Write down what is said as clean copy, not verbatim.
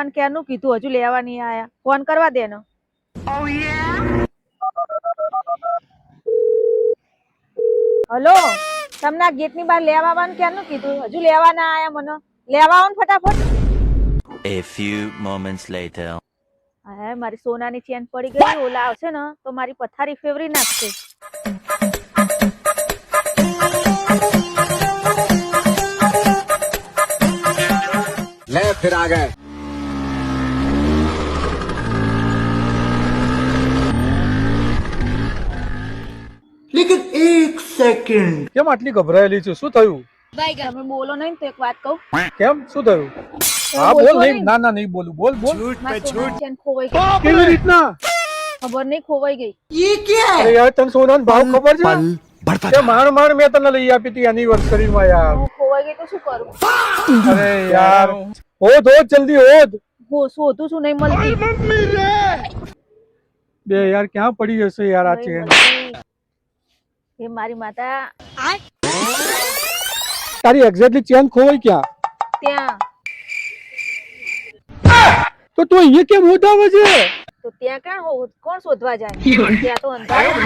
આવવાનું ક્યારનું કીધું, હજુ લેવા નહીં આયા. ફોન કરવા દે ને. હલો, તમને આ ગેટની બહાર લેવા આવવાનું ક્યારનું કીધું, હજુ લેવા ના આયા મને. લેવા આવો ને ફટાફટ. A few moments later. હા, મારી સોનાની ચેન પડી ગઈ. ઓલા આવશે ને તો મારી પથારી ફેવરી નાખશે. ले फिर आ गए। लेकिन एक सेकंड કેમ આટલી ગભરાયેલી છે? શું થયું? તમે બોલો નહીં તો એક વાત કહું. કેમ શું થયું? હા બોલ. નહીં, ના ના નહીં બોલું. બોલ બોલ. મારી સોનાની ચેન ખોવાઈ ગઈ. કેવી રીતના? ખબર નહીં, ખોવાઈ ગઈ. ये क्या है? અરે યાર, તને સોનાનો ભાવ ખબર છે? કે માણ મેં તને લઈ આપી હતી એનિવર્સરી માં યાર. હું ખોવાઈ ગઈ તો શું કરું? અરે યાર, હોદ જલ્દી હોદ. હું શોધું છું, નહીં મળતી. બે યાર ક્યાં પડી હશે યાર આ નહીં ચેન? મળતી. હે મારી માતા, તારી એક્ઝેક્ટલી ચેન ખોવાઈ ક્યાં? ત્યાં તો તું અહીંયા કેમ હોદાવે છે? તો ત્યાં કોણ શોધવા જાય? ત્યાં તો અંધારું.